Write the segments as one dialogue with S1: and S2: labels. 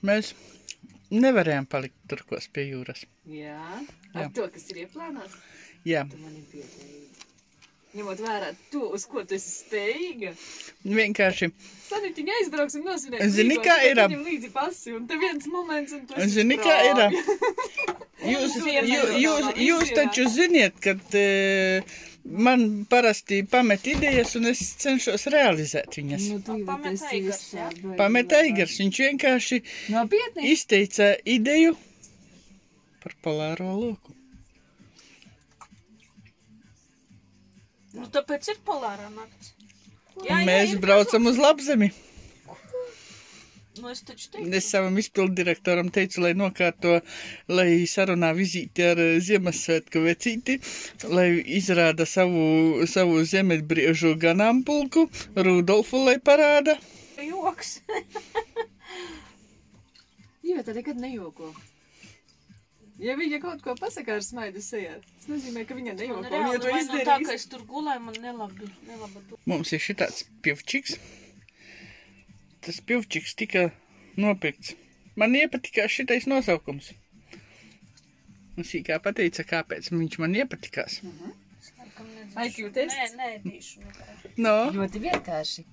S1: mēs nevarējām palikt turkos pie jūras.
S2: Jā, ar to, kas ir ieplānots?
S1: Jā.
S2: Tu mani pieteiksi. Ņemot vērā to, uz ko tu esi spējīga.
S1: Vienkārši.
S2: Sanitiņa aizbrauksim nosvinēt.
S1: Zini, kā ir?
S2: Viņam līdzi pasi, un te viens moments, un tu esi
S1: Zini, kā ir? Jūs taču ziniet, kad man parasti pamet idejas, un es cenšos realizēt viņas.
S2: Pamet Eigars, jā?
S1: Pamet Eigars, viņš vienkārši
S2: Nopietni?
S1: izteica ideju par polāro loku.
S3: Nu, tāpēc ir polārā nakts.
S1: Mēs braucam uz Labzemi.
S3: Nu, es taču teicu.
S1: Es savam izpilddirektoram teicu, lai nokārto, lai sarunā vizīti ar Ziemassvētku vecīti, lai izrāda savu ziemeļbriežu ganāmpulku, Rudolfu, lai parāda.
S3: Joks.
S2: Iveta nekad nejoko. Ja viņa kaut ko pasaka ar smaidu sejā, tas nozīmē, ka viņa nejoko.
S3: Reāli,
S2: Ja to
S3: vai no tā,
S2: izdarīs.
S3: ka es tur gulēju, man nelaba.
S1: Mums ir šitāds pivčiks. Tas pivčiks tika nopirkts. Man iepatikās šitais nosaukums. Un sīkā pateica, kāpēc viņš man iepatikās.
S2: IQ tests?
S3: Nē, tīšu.
S1: No.
S2: Ļoti vienkārši.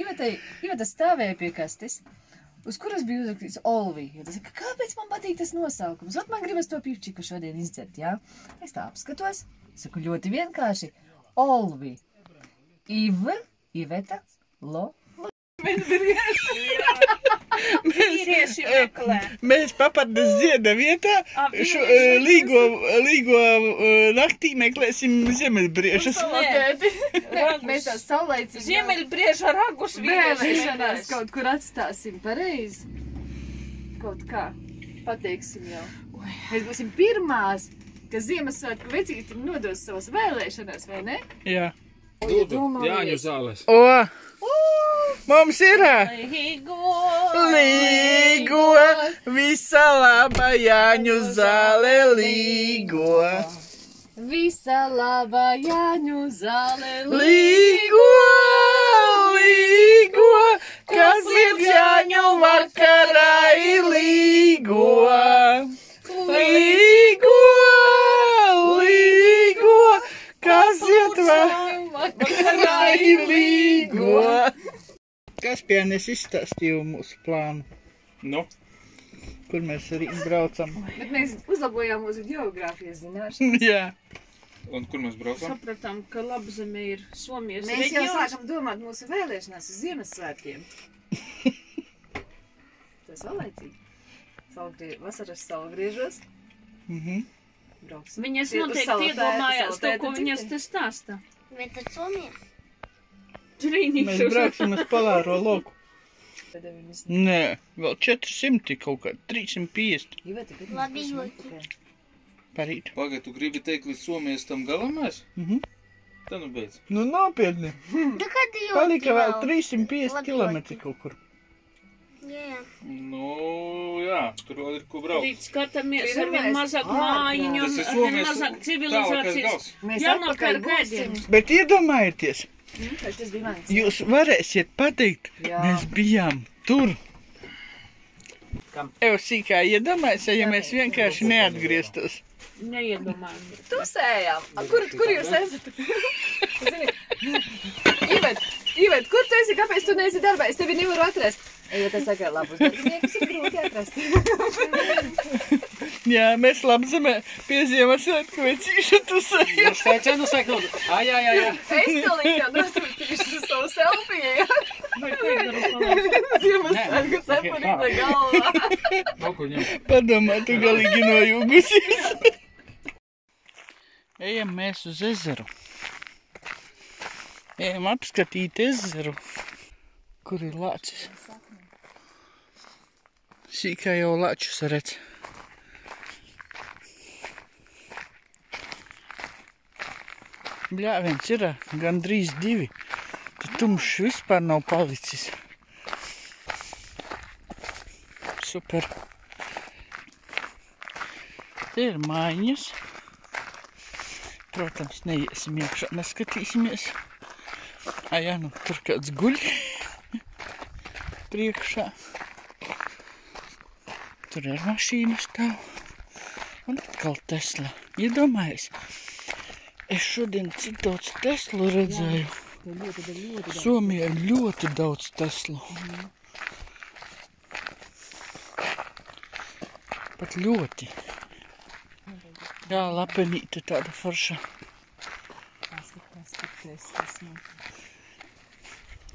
S2: Iveta stāvēja pie kastes, uz kuras bija uzrakstīts Olvi. Jo tas saka, kāpēc man patīk tas nosaukums? Ot man gribas to pivčiku šodien izdzert, jā? Es tā apskatos, saku ļoti vienkārši. Olvi. Iveta, Lo.
S3: Vīrieši meklē.
S1: Mēs papardas dzieda vietā līgo naktī meklēsim ziemeļbriešus.
S2: Mēs tās saulaicīgi
S3: Ziemeļbrieža ragus vīrieši
S2: vēlēšanās
S3: meklēs.
S2: kaut kur atstāsim pareizi. Kaut kā pateiksim jau. Mēs būsim pirmās, kas Ziemassvētku vecītim nodos savas vēlēšanās, vai ne?
S1: Jā.
S4: Jāņu zāles.
S1: Mums ir
S3: Līgo.
S1: līgo, visa laba Jāņu zāle līgo.
S2: Visa laba Jāņu zāle
S1: Līgo, kas ir Jāņu vakarā ir līgo. Līgo, kas ir vakarā ir līgo. Kaspienis izstāstīja mūsu plānu,
S4: Nu,
S1: kur mēs arī braucam.
S2: Bet mēs uzlabojām mūsu geogrāfijas zināšanas.
S1: Jā.
S4: un kur mēs braucam?
S3: Sapratām, ka Labzeme ir Somijas
S2: Mēs jau
S3: reģions.
S2: sākam domāt mūsu vēlēšanās uz Ziemassvētkiem. Tas saulaicīgi. Vasaras saulgriežos. Brauksim.
S3: Viņas
S2: Iet uz
S3: noteikti
S2: savu tēti,
S3: iedomājās
S2: savu
S3: to,
S2: tēta
S3: ko viņas
S2: dzimteni.
S3: te stāsta.
S5: Vai tad Somija?
S1: Mēs brauksim uz polāro loku. Nē, vēl 400 kaut kā, 350
S5: Labi joki.
S1: parīt.
S4: Pagad, tu gribi teikt līdz Somijas tam galam mēs? Tā nu beidz.
S1: Nu nopietni,
S5: Da kad joki
S1: palika vēl 350
S5: Labi
S1: kilometri
S5: joki.
S1: kaut kur.
S5: Jā.
S4: Nu, jā, tur vēl ir ko braukt.
S3: Rīt skatāmies ar
S2: Pirmais.
S3: vien mazāk mājiņu
S4: Tas
S3: un
S4: ir
S3: ar vien
S4: Somijas
S3: mazāk
S4: tālākais
S3: civilizācijas.
S4: gals.
S2: Mēs
S3: Jānopērk
S2: atpakaļ būsim.
S3: ēdienu.
S1: Bet iedomājieties,
S2: Tas bija mans.
S1: jūs varēsiet pateikt,
S2: Jā.
S1: mēs bijām tur. Ev sīkā iedomājies, ja mēs vienkārši neatgrieztos.
S3: Neiedomājami.
S2: Tusējām. Kur jūs esat? Zini, Ivet, kur tu esi? Kāpēc tu neesi darbā? Es tevi nevaru atrast. Iveta saka, labus darbiniekus ir grūti atrast.
S1: Jā, mēs Labzemē pie Ziemassvētku vecīša tusējām.
S4: Skaičēnu sekundu. Jā.
S2: Es tev jau nosūtīšu savu selfiju, ja?
S3: Vai ko es daru palīdzi?
S2: Ziemassvētku cepurīta galvā.
S4: Kaut ko ņem.
S1: Padomā, tu galīgi nojūgusies. Ejam mēs uz ezeru. Ejam apskatīt ezeru. Kur ir lācis? Sīkā jau lāčus redz. Bļāviens ir gandrīz 2. Tad tumšs vispār nav palicis. Super. Te ir mājiņas. Protams, neiesim iekšā, neskatīsimies. Jā, nu tur kāds guļ priekšā. Tur ir mašīna stāv. Un atkal Tesla. Iedomājies, es šodien cik daudz Teslu redzēju. Somijā ir ļoti daudz Teslu. Pat ļoti. Jā, lapenīte tāda forša.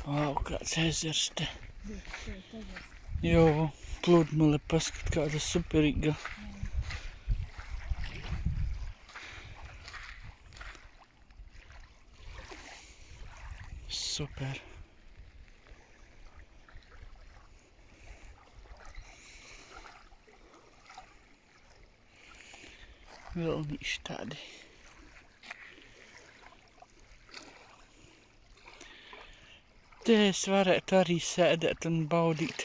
S1: Vau, kāds ezers te. Jo, pludmale, paskat, kāda superīga. Super. Vēl viņš tādi. Te es varētu arī sēdēt un baudīt.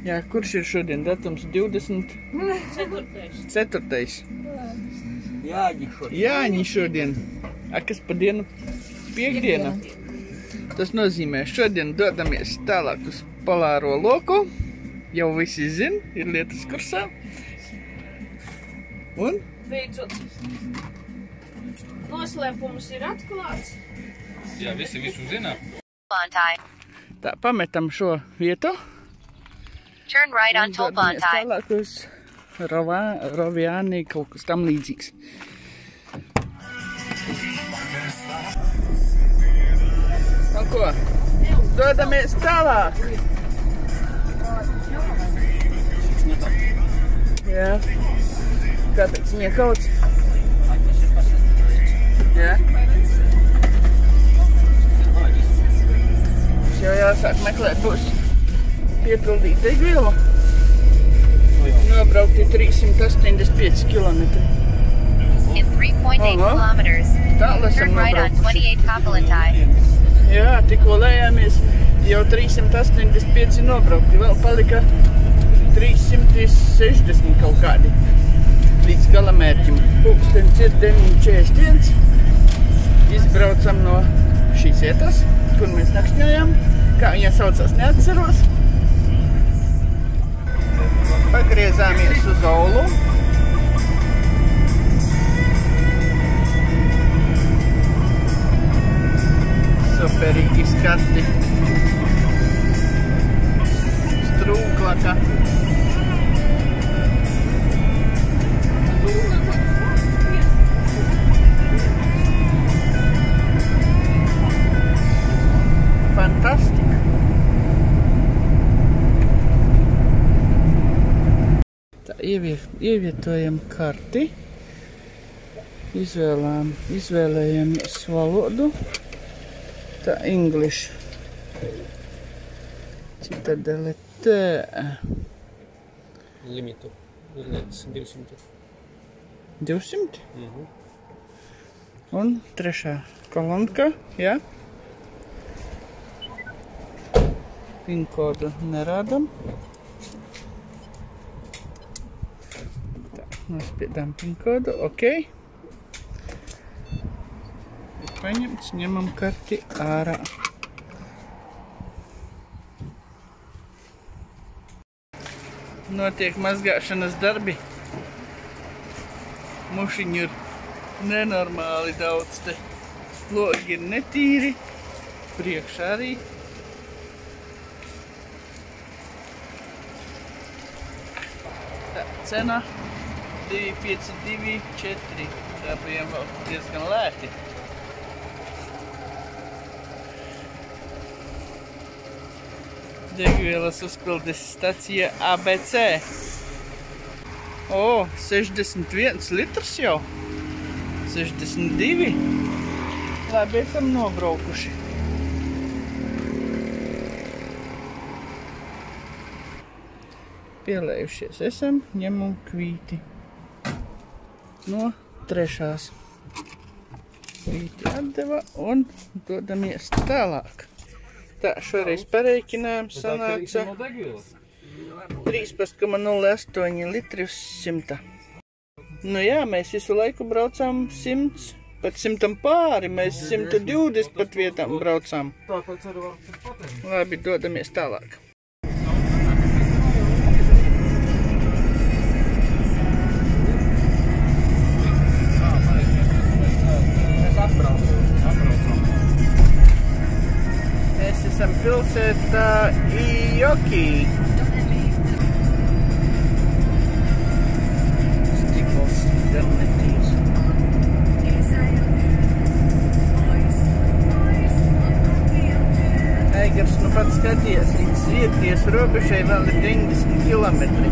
S1: Jā, kurš ir šodien datums? 24. Jāņi šodien. A, kas pa dienu? Piektdiena. Tas nozīmē, šodien dodamies tālāk uz polāro loku. Jau visi zin, ir lietas kursā. Un?
S3: Beidzot. Noslēpums ir atklāts.
S4: Jā, visi visu zina.
S1: Tā, pametam šo vietu.
S6: Turn right on Tulpantai.
S1: Tālāk uz Roviāni, kaut kas tam līdzīgs. Nu ko? Dodamies tālāk. Jā. Kāpēc niekauts? Jā. Jau jāsāk meklēt būs piepildīt degvielu. Nobraukti 385 kilometri.
S6: In 3.8 kilometers,
S1: Tālesam
S6: turn right on
S1: nobraukuši.
S6: 28 Kapalantai.
S1: Jā, tikko lējāmies, jau 385 nobraukti. Vēl palika 360 kaut kādi līdz galamērķim. Pulkstenis ir 9:41. Izbraucam no šīs vietas, kur mēs nakšņojām. Kā viņa saucās, neatceros. Pagriezāmies uz Oulu. Superīgi skati. Strūklaka. Fantastika. Tā, ievietojam karti. Izvēlējamies valodu. Tā, English. Citadele T.
S7: Limitu. 200.
S1: 200? Un trešā kolonka, jā. Pinkodu nerādam. Tā, nospiedām pinkodu, ok. Paņemts, ņemam karti ārā. Notiek mazgāšanas darbi. Mušiņu ir nenormāli daudz te. Logi ir netīri, priekšā arī. Tā, cena 252,4. Tā bija vēl diezgan lēti. Degvielas uzpildes stacija ABC. O, 61 litrs jau. 62. Labi, esam nobraukuši. Pielējušies esam, ņemam kvīti. No trešās. Kvīti atdeva un dodamies tālāk. Tā, šoreiz pareikinājām, sanāca 13,08 litri uz 100. Nu jā, mēs visu laiku braucām 100, pat 100 pāri, mēs 120 pat vietām braucām. Labi, dodamies tālāk. pilsēta Ijoki. Stikls gan netīrs. Eigars nu pat skaties, līdz Zviedrijas robežai vēl ir 90 kilometri.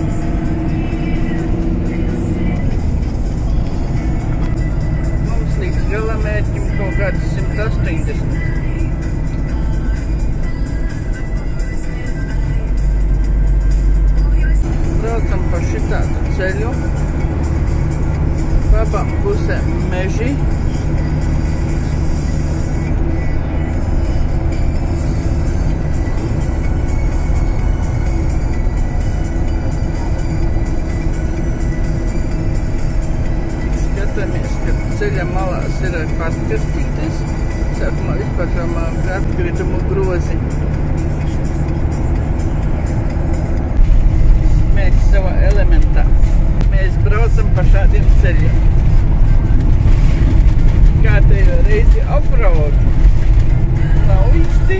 S1: Mums līdz galamērķim kaut kāds 180. Braucam pa šitādu ceļu. Abām pusēm meži. Skatāmies, ka ceļa malās ir pastkastītes. Sākumā vispār domājam, ka atkritumu grozi. Mēs savā elementā. Mēs braucam pa šādiem ceļiem. Kārtējo reizi off-road. Nav īsti,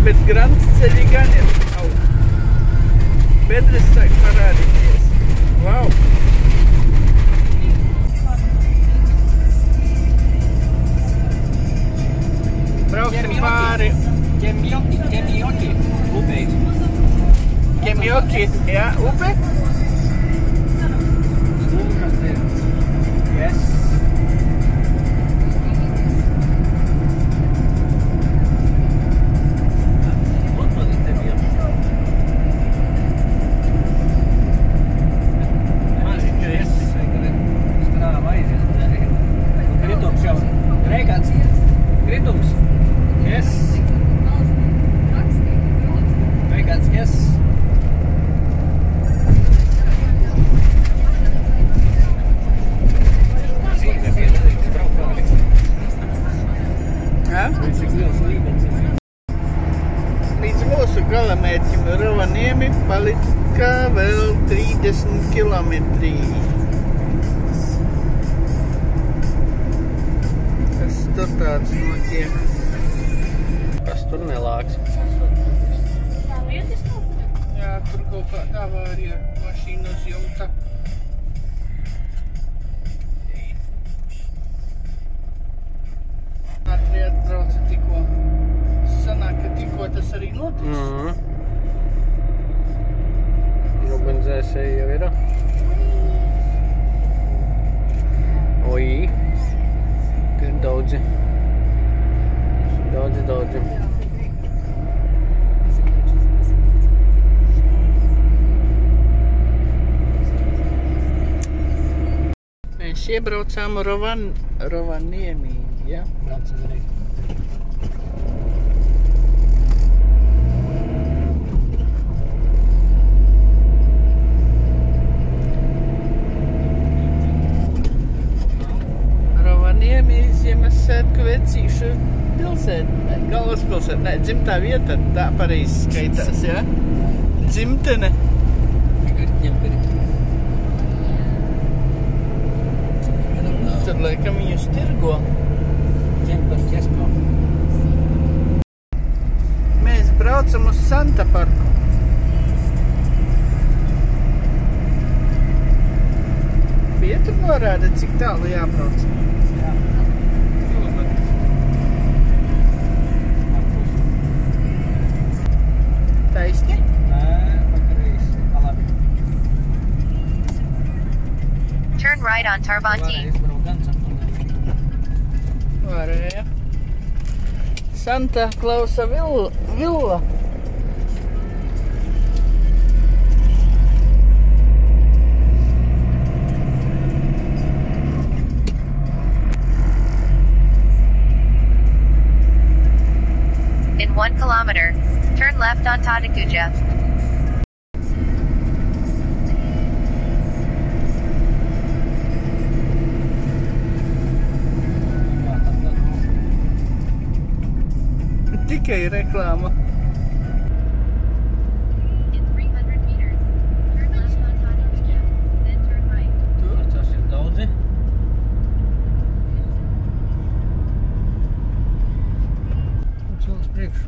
S1: bet grants ceļi gan ir. Bedres sāk parādīties. Wow! Brauksim pāri.
S7: Kemjoki. Upeiks.
S1: Kemjoki, jā, upe?
S7: Yes. Kritums. Yes. Veikāds, yes.
S1: Līdz mūsu galamērķim Rovaniemi palika vēl 30 kilometri. Kas tur tāds notiek?
S7: Kas tur nelāks?
S1: Jā, tur kaut kāda avārija mašīna uz jumta. Ātri atbrauca tikko. Sanāk, ka tikko tas arī notiks.
S7: Ugunsdzēsēji jau ir. Oi. Tur ir daudzi. Daudzi.
S1: Mēs iebraucām Rovaniemi, ja?
S7: Brauc uzreiz.
S1: Rovaniemi Ziemassvētku vecīšu pilsēta, galvaspilsēta, ne, dzimtā vieta, tā pareizi skaitās, ja? Dzimtene. Tad laikam viņus tirgo. Mēs braucam uz Santa parku. Bija tur norāda, cik tālu jābrauc. Taisni?
S6: Turn right on Tarbanti.
S1: Varēja. Santa Klausa villa.
S6: In 1 kilometer, turn left on Tataguja.
S1: Tikai reklāma.
S6: In 300 meters, turn left on Tataguja, then turn right.
S7: Tur tas ir daudzi. Un cilvēks priekšu.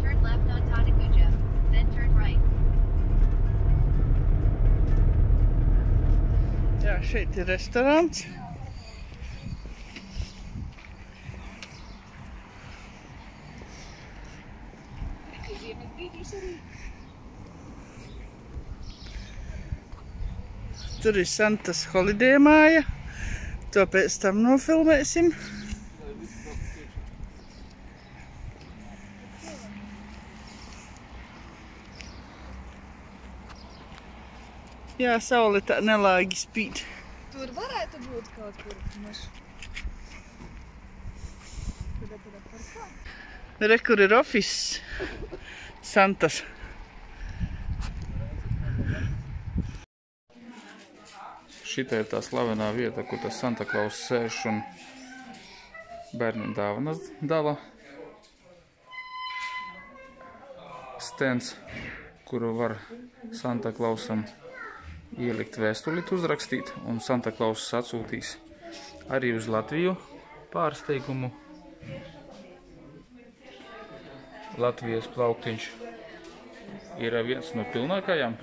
S6: Turn left on Tataguja, then turn right.
S1: Jā, šeit ir restorāns. Tur ir Santas holiday māja. To pēc tam nofilmēsim. Jā, saule tā nelāgi spīd.
S2: Tur varētu būt kaut kur maš.
S1: Re, kur ir office Santas.
S4: Šitā ir tā slavenā vieta, kur tas Santa Claus sēž un bērniem dāvanas dala. Stends, kuru var Santa Clausam ielikt vēstulīt uzrakstīt, un Santa Claus atsūtīs arī uz Latviju pārsteigumu. Latvijas plauktiņš ir viens no pilnākajām.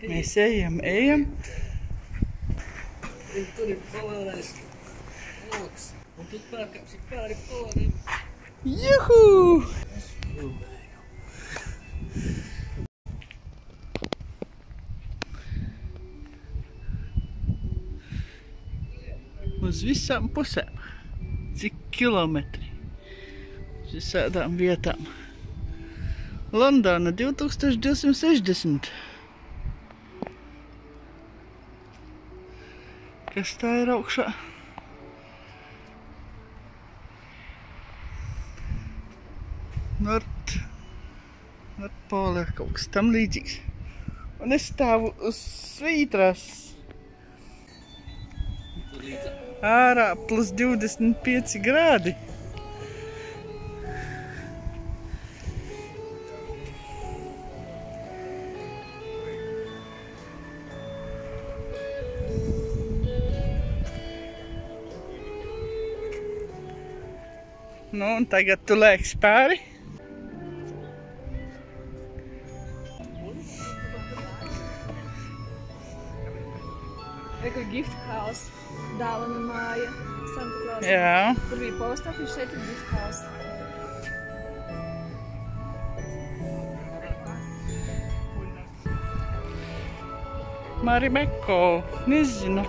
S1: Mēs ejam.
S7: Tur ir pavērēs loks, un tu pārkāpsi pāri poliem.
S1: Juhu! Uz visām pusēm. Cik kilometri? Uz visādām vietām. Londona 2260. Kas tā ir augšā? Nordpole, kaut kas tam līdzīgs. Un es stāvu uz svītrās. Ārā plus 25 grādi. Nu, un tagad tu lēksi pāri.
S2: Rekur gift house, dāvana māja, Santa Claus.
S1: Jā.
S2: Tur bija post office, šeit ir gift house.
S1: Marimekko, nezinu.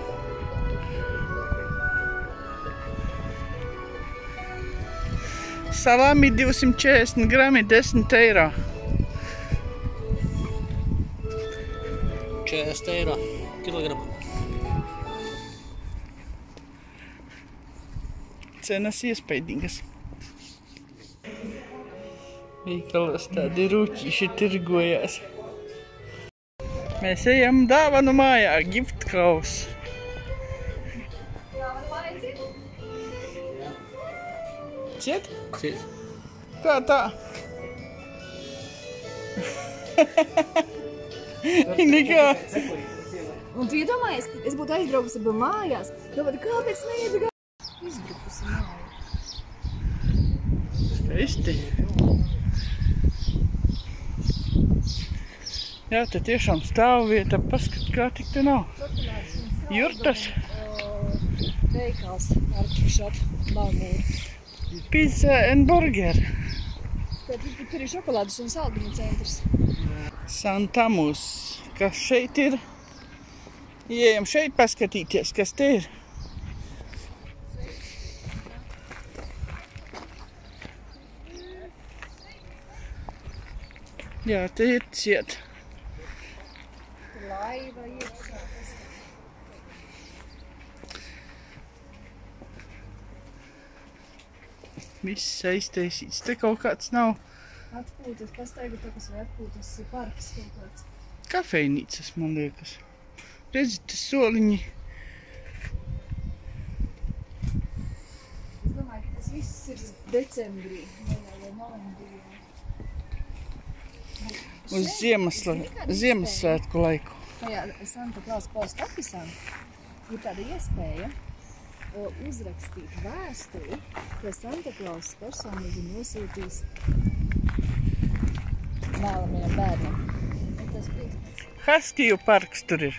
S1: Salami 240 grami, 10 eiro.
S7: 40 eiro kilogramu.
S1: Cenas iespaidīgas. Veikalos tādi rūķīši tirgojās. Mēs ejam dāvanu mājā, gift house. Ciet?
S7: Ciet.
S1: Kā tā? Nekā.
S2: Un tu iedomājies, es būtu aizbraukusi pa mājās, domāju, kāpēc neiedu gā... Izbrukusi māju.
S1: Skaisti. Jā, te tiešām stāvvieta, paskat, kā tik te nav. Jurtas.
S2: Veikals, Artshop, Balmūra.
S1: Pizza and burger.
S2: Tur ir šokolādes un saldumu centrs.
S1: Santamus. Kas šeit ir? Ieejam šeit paskatīties, kas te ir. Jā, te ir ciet.
S2: Laiva iekšā.
S1: Viss aiztaisīts. Te kaut kāds nav
S2: Atpūtas, pastaigu takas vai atpūtas parks kaut kāds.
S1: Kafejnīcas, man liekas. Redzi, tas soliņi.
S2: Es domāju, ka tas viss ir decembrī, vai novembrī.
S1: Uz Ziemassvētku laiku.
S2: Tajā Santa Claus post ofisā ir tāda iespēja uzrakstīt vēstuli, ko Santa Claus personīgi nosūtīs vēlamajam bērnam. Ir tas priekšmets.
S1: Haskiju parks tur ir.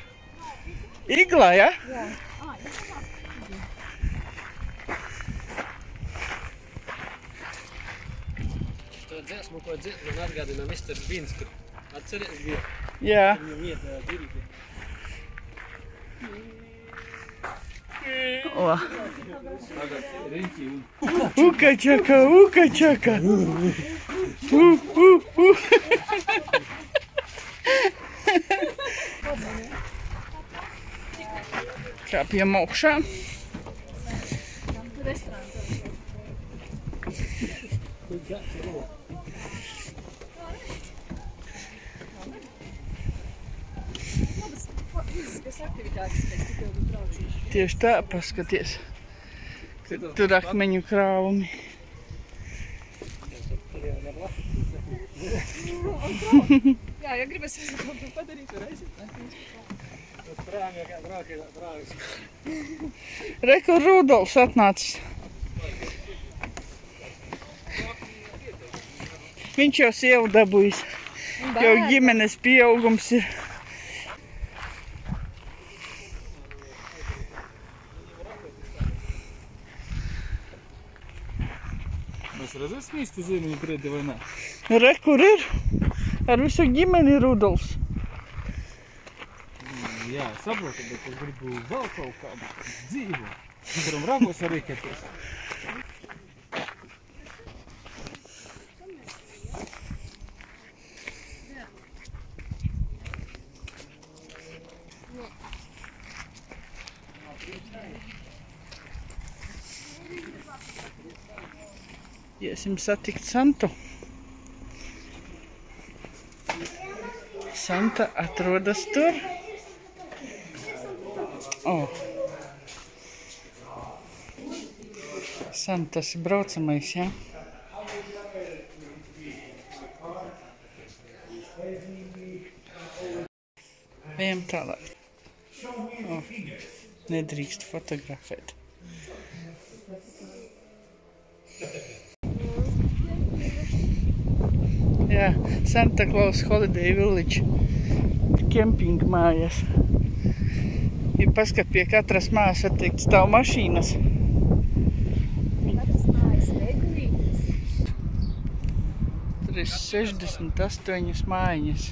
S1: Iglā, ja?
S2: Jā.
S7: To dziesmu, ko man atgādina Mr. Beans, tur atceries bija?
S1: Jā.
S7: Viņam iet dirigi.
S1: O. Ukačaka, ukačaka. Kāpjam augšā. Tieši tā, paskaties. Tur akmeņu krāvumi.
S2: Jā, ja gribas kaut ko padarīt, tur aiziet.
S1: Reku Rudolfs atnācis. Viņš jau sievu dabūjis. Jau ģimenes pieaugums ir.
S4: Mēs redzēsim īstu zīmeņu priedi vai nē?
S1: Re, kur ir? Ar visu ģimeni Rudolfs.
S4: Jā, saprotu, bet es gribu vēl kaut kādu dzīvu. Mēs varam ragos arī keties.
S1: Iesim satikt Santu. Santa atrodas tur. Santas braucamais, jā. Ejam tālāk. Nedrīkst fotografēt. Jā, Santa Claus Holiday Village kempinga mājas. Ir paskat pie katras mājas attiekt stāv mašīnas.
S2: Katras mājas veidlītes.
S1: Tur ir 68 mājiņas.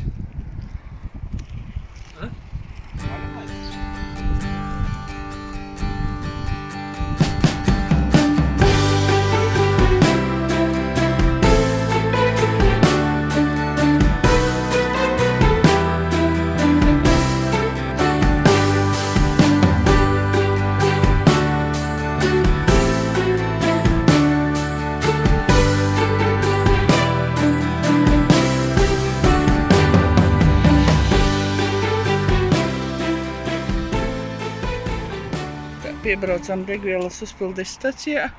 S1: Piebraucām degvielas uzpildes stacijā,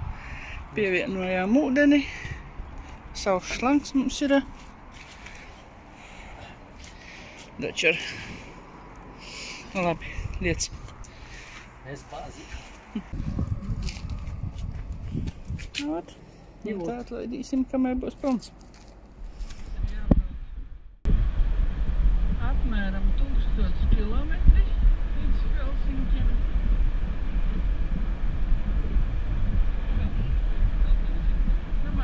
S1: pievienojām ūdeni, savs šlanks mums ir. Dačar. Labi, liec.
S7: Es bāzi.
S1: Ot, tā atlaidīsim, kamēr būs pilns. Apmēram 1000 kilometri līdz Helsinkiem.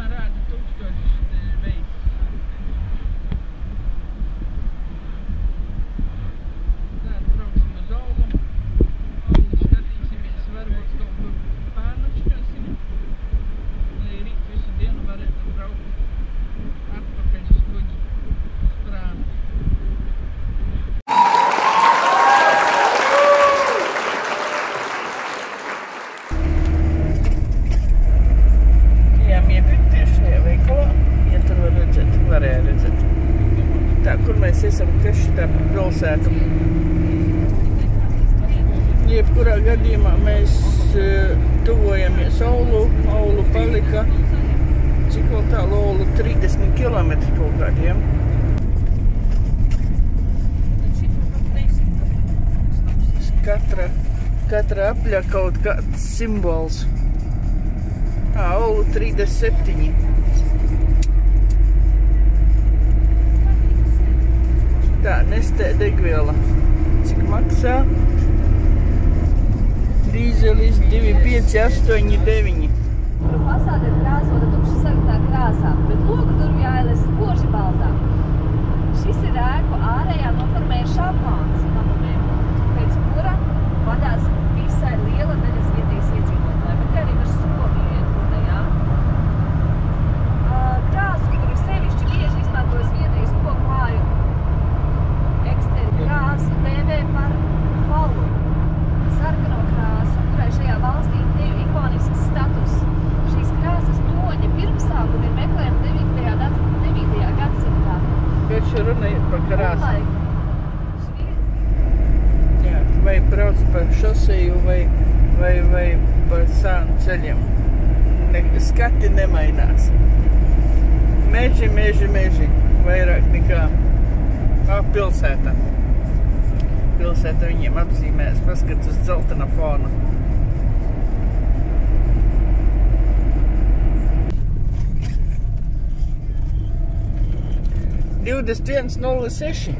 S1: Rāda 1000 veids. Tātad brauksim uz Aulu. Aulu skatīsimies, varbūt kaut kur pārnačkasim, lai rīt visu dienu varētu braukt atpakaļ uz kuģi, uz Prānu. Tā, kur mēs esam, kas šitā par pilsētu. Jebkurā gadījumā mēs tuvojamies Oulu. Oulu palika, cik vēl tālu Oulu, 30 kilometri kaut kādiem. Katra apļa kaut kāds simbols. Oulu 37. Tā, Nestē degviela. Cik maksā? Dīzelis 2,589.
S2: Fasāde ir krāsota tukša sarkanā krāsā, bet logu durvju jāielies spoži baltā. Šis ir ēku ārējā noformējuša aplāns, pēc kura vadās visai liela daļa Zviedrijas iedzīvotāji, bet arī par Somiju iet runa, jā. Krāsu, kuru sevišķi bieži izmanto Zviedrijas koku māju eksteri krāsu dēvē par falu. Sarkano krāsu, kurai šajā valstī ir ikonisks status. Šīs krāsas toņa pirmsākumi ir meklējumi 9. gadsimtā.
S1: Bet šī runa ir par krāsu. Jā, vai brauc pa šoseju vai pa sānu ceļiem. Skati nemainās. Meži. Vairāk nekā pilsētā. Pilsēta viņiem apzīmēs, paskat uz dzeltena fona. $21,06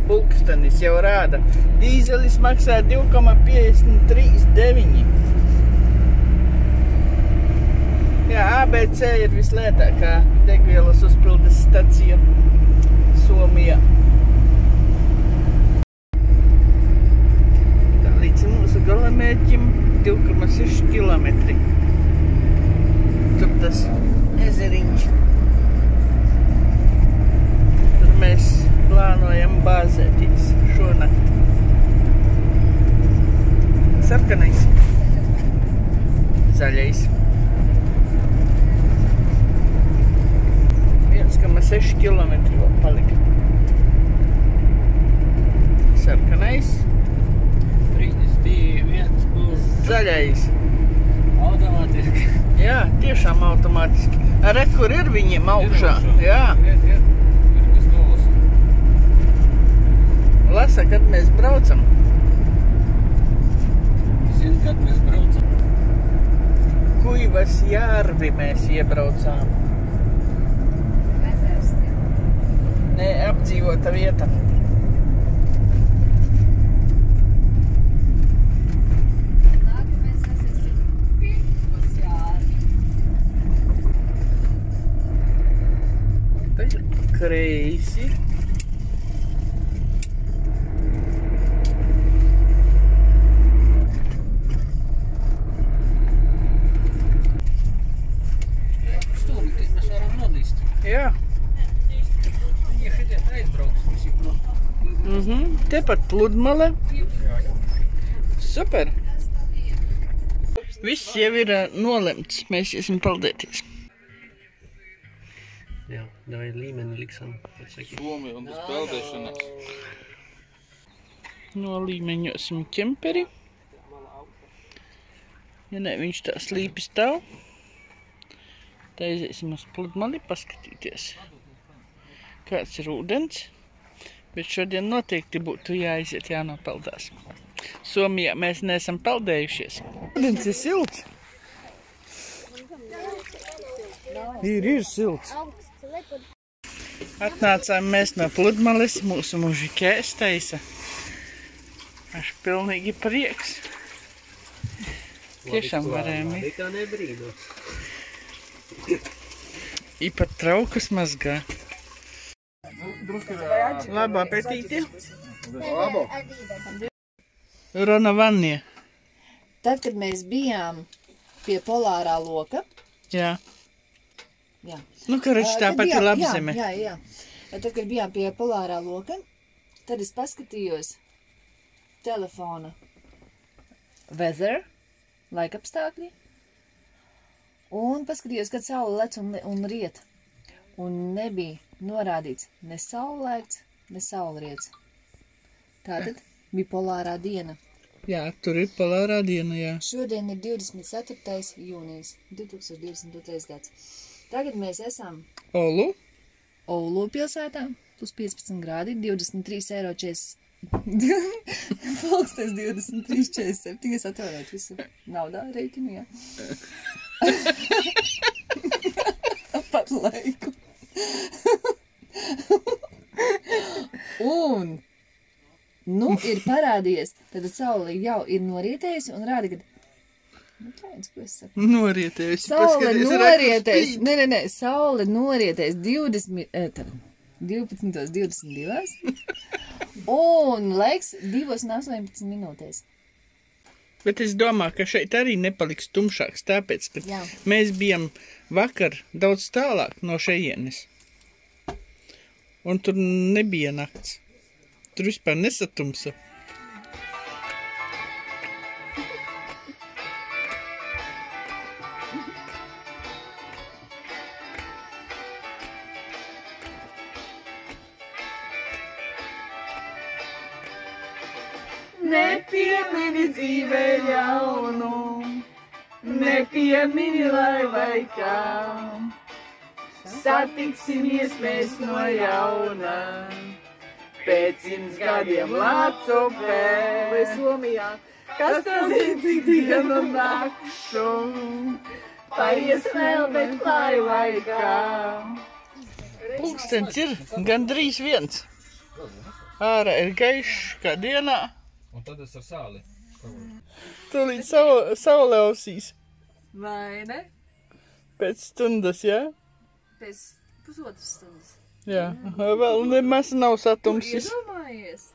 S1: pulkstenis jau rāda. Dīzelis maksā 2,539. Jā, ABC ir vislētākā degvielas uzpildes stacija Somijā. Tā, līdz mūsu galamērķim 2,6 kilometri. Tur tas ezeriņš. Tur mēs plānojam bāzēties šonakt. Sarkanais. Zaļais. 1,6 kilometri vēl palika. Sarkanais.
S7: 31 būs
S1: Zaļais.
S7: automātiski.
S1: Jā, tiešām automātiski. Re, kur ir viņiem augšā? Jā.
S7: Ir kas dolas.
S1: Lasa, kad mēs braucam.
S7: Zini, kad mēs braucam.
S1: Kuivas Jārvi mēs iebraucām. Nē, apdzīvota vieta.
S2: Nākamais esam Kuivas Jārvi.
S1: Tagad kreisi.
S7: Stūrītīt mēs varam nodīst.
S1: Jā.
S7: Viņi šitien aizbrauks visi prom.
S1: Tepat pludmale. Super. Viss jau ir nolemts. Mēs esam peldēties.
S7: Jā, davai līmeni liksam.
S4: Somija un tas peldēšanās.
S1: Nolīmeņosim ķemperi. Ja ne, viņš tā slīpi stāv. Tā aiziesim uz pludmali paskatīties, kāds ir ūdens. Bet šodien noteikti būtu jāaiziet, jānopeldās. Somijā mēs neesam peldējušies. Ūdens ir silts. Ir silts. Atnācām mēs no pludmales, mūsu mužikēs taisa. Aš pilnīgi prieks. Tiešām varējām.
S7: Nekā nebrīdo.
S1: I pat traukas mazgā. Labu apetīti. Rona Vannie.
S2: Tad, kad mēs bijām pie polārā loka.
S1: Jā.
S2: Jā.
S1: Nu, karač tāpat ir labzeme.
S2: Jā. Tad, kad bijām pie polārā loka, tad es paskatījos telefona weather, laikapstākļi, un paskatījos, kad saule lec un riet. Un nebija norādīts ne saulēkts, ne saulriets. Tātad bipolārā diena.
S1: Jā, tur ir polārā diena, jā.
S2: Šodien ir 24. jūnijas 2022. gads. Tagad mēs esam
S1: Olu?
S2: Oulu pilsētā, plus 15 grādi, 23,40 Pulkstens 23,47. Es atvainojos visu naudā rēķinu, jā. Pat laiku. Un, nu, ir parādījies, tad saule jau ir norietējusi un rāda, kad... Nu, kāds, ko es saku?
S1: Norietējusi.
S2: Saule norietēs, nē, saule norietēs 12:22 un laiks 2:18 minūtēs.
S1: Bet es domāju, ka šeit arī nepaliks tumšāks, tāpēc, ka
S2: Jā.
S1: mēs bijām vakar daudz tālāk no šejienes. Un tur nebija nakts. Tur vispār nesatumsa.
S8: Nepiemini dzīvē jaunu, nepiemini lai vai kā. Satiksimies mēs no jauna, pēc 100 gadiem Lācupē vai Somijā. Kas to zina cik dienu nakšu, paies vēl, bet lai vai kā.
S1: Pulkstens ir gandrīz 1. Ārā ir gaišs kā dienā.
S4: Un tad es ar sāli.
S1: Tūlīt saule ausīs.
S2: Vai ne?
S1: Pēc stundas, jā?
S2: Pēc pusotras stundas.
S1: Jā. Vēl nemaz nav satumsis.
S2: Iedomājies?